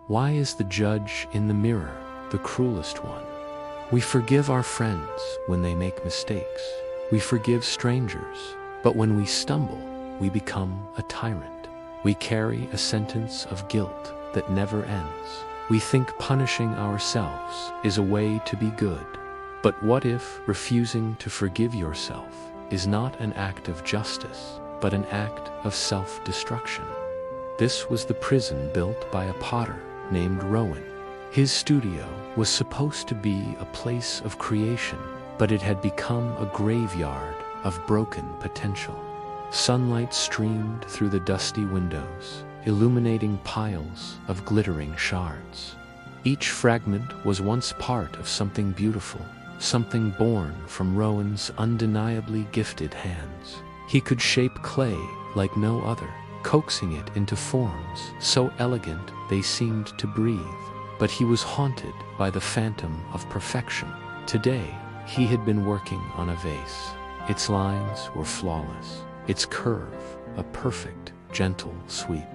Why is the judge in the mirror the cruelest one? We forgive our friends when they make mistakes. We forgive strangers, but when we stumble, we become a tyrant. We carry a sentence of guilt that never ends. We think punishing ourselves is a way to be good. But what if refusing to forgive yourself is not an act of justice, but an act of self-destruction? This was the prison built by a potter named Rowan. His studio was supposed to be a place of creation, but it had become a graveyard of broken potential. Sunlight streamed through the dusty windows, illuminating piles of glittering shards. Each fragment was once part of something beautiful, something born from Rowan's undeniably gifted hands. He could shape clay like no other, coaxing it into forms so elegant they seemed to breathe. But he was haunted by the phantom of perfection. Today, he had been working on a vase. Its lines were flawless, its curve a perfect, gentle sweep.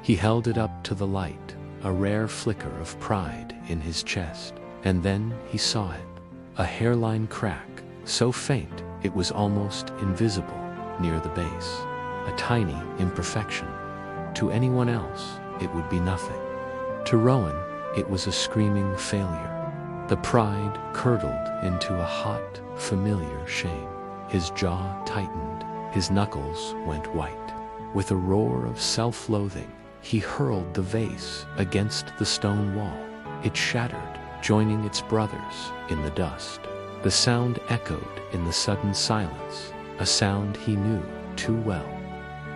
He held it up to the light, a rare flicker of pride in his chest, and then he saw it. A hairline crack, so faint it was almost invisible near the base. A tiny imperfection. To anyone else, it would be nothing. To Rowan, it was a screaming failure. The pride curdled into a hot, familiar shame. His jaw tightened, his knuckles went white. With a roar of self-loathing, he hurled the vase against the stone wall. It shattered, joining its brothers in the dust. The sound echoed in the sudden silence, a sound he knew too well.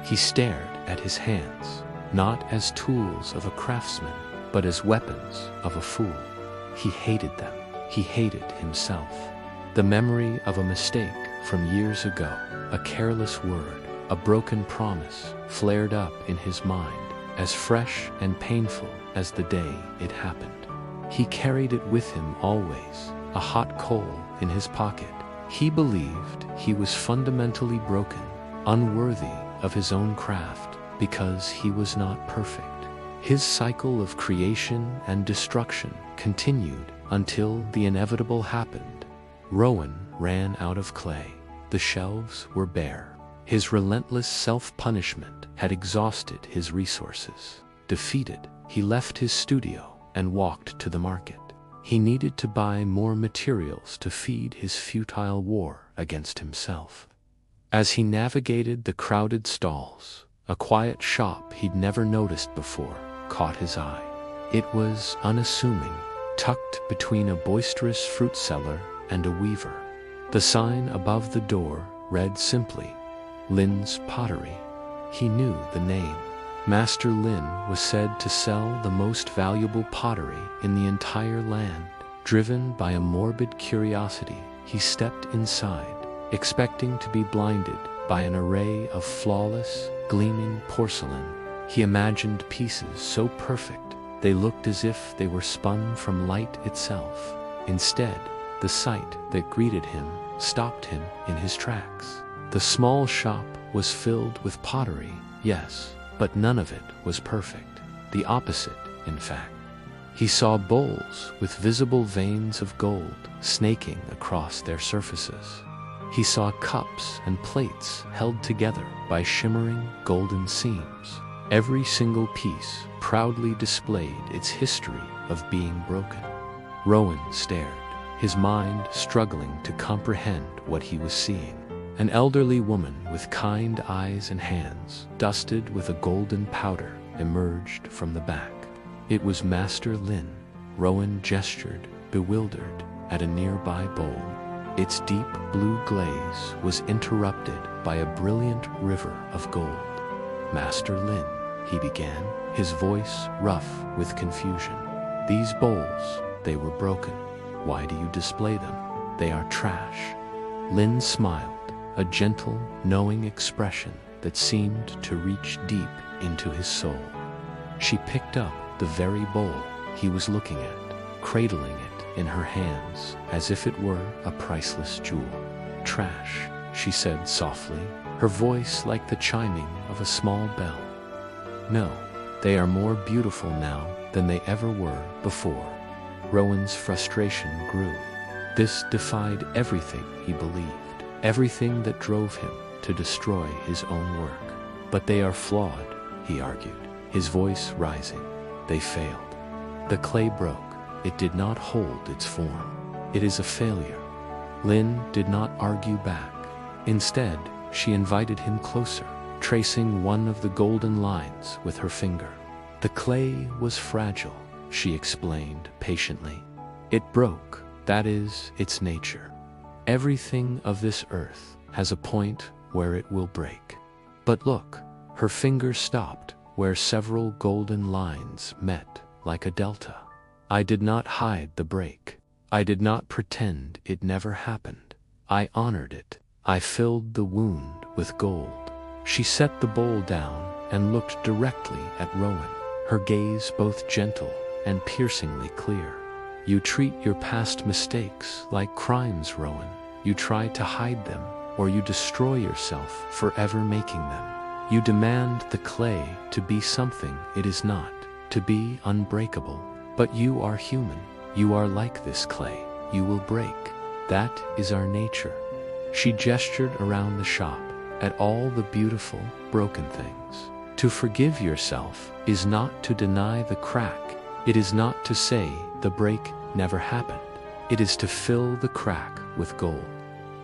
He stared at his hands, not as tools of a craftsman, but as weapons of a fool. He hated them. He hated himself. The memory of a mistake from years ago, a careless word, a broken promise, flared up in his mind, as fresh and painful as the day it happened. He carried it with him always, a hot coal in his pocket. He believed he was fundamentally broken, unworthy of his own craft, because he was not perfect. His cycle of creation and destruction continued until the inevitable happened. Rowan ran out of clay. The shelves were bare. His relentless self-punishment had exhausted his resources. Defeated, he left his studio and walked to the market. He needed to buy more materials to feed his futile war against himself. As he navigated the crowded stalls, a quiet shop he'd never noticed before caught his eye. It was unassuming, tucked between a boisterous fruit seller and a weaver. The sign above the door read simply, "Lin's Pottery." He knew the name. Master Lin was said to sell the most valuable pottery in the entire land. Driven by a morbid curiosity, he stepped inside, expecting to be blinded by an array of flawless, gleaming porcelain. He imagined pieces so perfect they looked as if they were spun from light itself. Instead, the sight that greeted him stopped him in his tracks. The small shop was filled with pottery, yes, but none of it was perfect. The opposite, in fact. He saw bowls with visible veins of gold snaking across their surfaces. He saw cups and plates held together by shimmering golden seams. Every single piece proudly displayed its history of being broken. Rowan stared, his mind struggling to comprehend what he was seeing. An elderly woman with kind eyes and hands, dusted with a golden powder, emerged from the back. It was Master Lin. Rowan gestured, bewildered, at a nearby bowl. Its deep blue glaze was interrupted by a brilliant river of gold. "Master Lin," he began, his voice rough with confusion. "These bowls, they were broken. Why do you display them? They are trash." Lin smiled, a gentle, knowing expression that seemed to reach deep into his soul. She picked up the very bowl he was looking at, cradling it in her hands as if it were a priceless jewel. "Trash," she said softly, her voice like the chiming of a small bell. "No, they are more beautiful now than they ever were before. Rowan's frustration grew. This defied everything he believed, everything that drove him to destroy his own work. But they are flawed, he argued, his voice rising. They failed. The clay broke. It did not hold its form. It is a failure. Lynn did not argue back. Instead, she invited him closer, tracing one of the golden lines with her finger. The clay was fragile, she explained patiently. It broke, that is its nature. Everything of this earth has a point where it will break. But look, her finger stopped where several golden lines met like a delta. I did not hide the break. I did not pretend it never happened. I honored it. I filled the wound with gold. She set the bowl down and looked directly at Rowan, her gaze both gentle and piercingly clear. You treat your past mistakes like crimes, Rowan. You try to hide them, or you destroy yourself forever making them. You demand the clay to be something it is not, to be unbreakable. But you are human. You are like this clay. You will break. That is our nature. She gestured around the shop at all the beautiful, broken things. To forgive yourself is not to deny the crack. It is not to say the break never happened. It is to fill the crack with gold,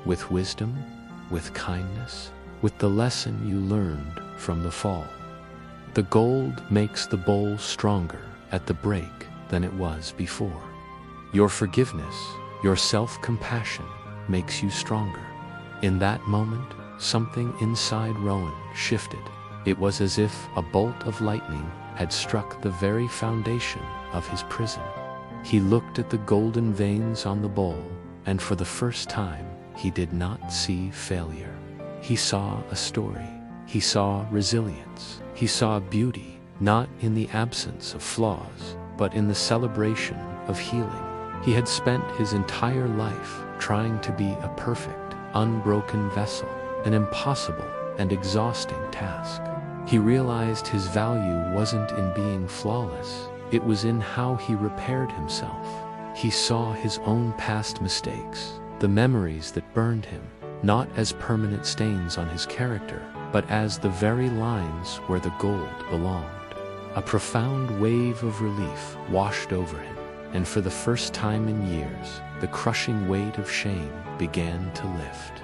with wisdom, with kindness, with the lesson you learned from the fall. The gold makes the bowl stronger at the break than it was before. Your forgiveness, your self-compassion makes you stronger. In that moment, something inside Rowan shifted. It was as if a bolt of lightning had struck the very foundation of his prison. He looked at the golden veins on the bowl, and for the first time, he did not see failure. He saw a story. He saw resilience. He saw beauty, not in the absence of flaws, but in the celebration of healing. He had spent his entire life trying to be a perfect, unbroken vessel, an impossible and exhausting task. He realized his value wasn't in being flawless, it was in how he repaired himself. He saw his own past mistakes, the memories that burned him, not as permanent stains on his character, but as the very lines where the gold belonged. A profound wave of relief washed over him, and for the first time in years, the crushing weight of shame began to lift.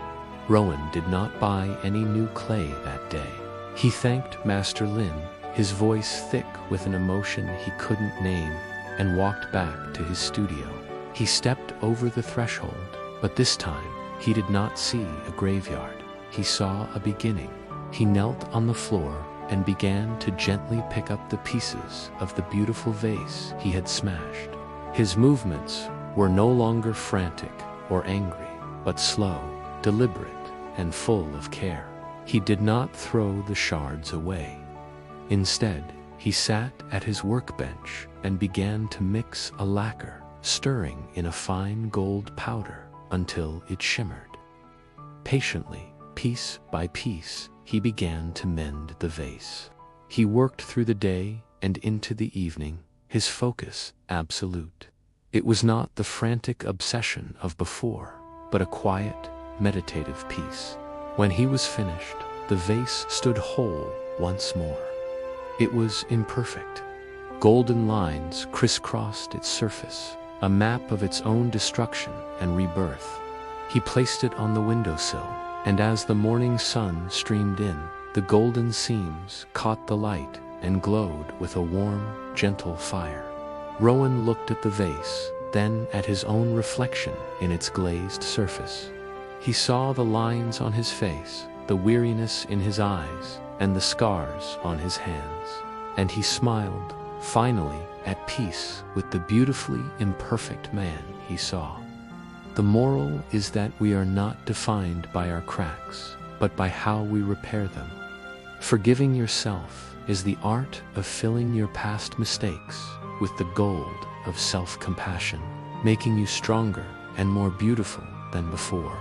Rowan did not buy any new clay that day. He thanked Master Lin, his voice thick with an emotion he couldn't name, and walked back to his studio. He stepped over the threshold, but this time, he did not see a graveyard. He saw a beginning. He knelt on the floor and began to gently pick up the pieces of the beautiful vase he had smashed. His movements were no longer frantic or angry, but slow, deliberate, and full of care. He did not throw the shards away. Instead, he sat at his workbench and began to mix a lacquer, stirring in a fine gold powder until it shimmered. Patiently, piece by piece, he began to mend the vase. He worked through the day and into the evening, his focus absolute. It was not the frantic obsession of before, but a quiet, meditative peace. When he was finished, the vase stood whole once more. It was imperfect. Golden lines crisscrossed its surface, a map of its own destruction and rebirth. He placed it on the windowsill, and as the morning sun streamed in, the golden seams caught the light and glowed with a warm, gentle fire. Rowan looked at the vase, then at his own reflection in its glazed surface. He saw the lines on his face, the weariness in his eyes, and the scars on his hands. And he smiled, finally at peace with the beautifully imperfect man he saw. The moral is that we are not defined by our cracks, but by how we repair them. Forgiving yourself is the art of filling your past mistakes with the gold of self-compassion, making you stronger and more beautiful than before.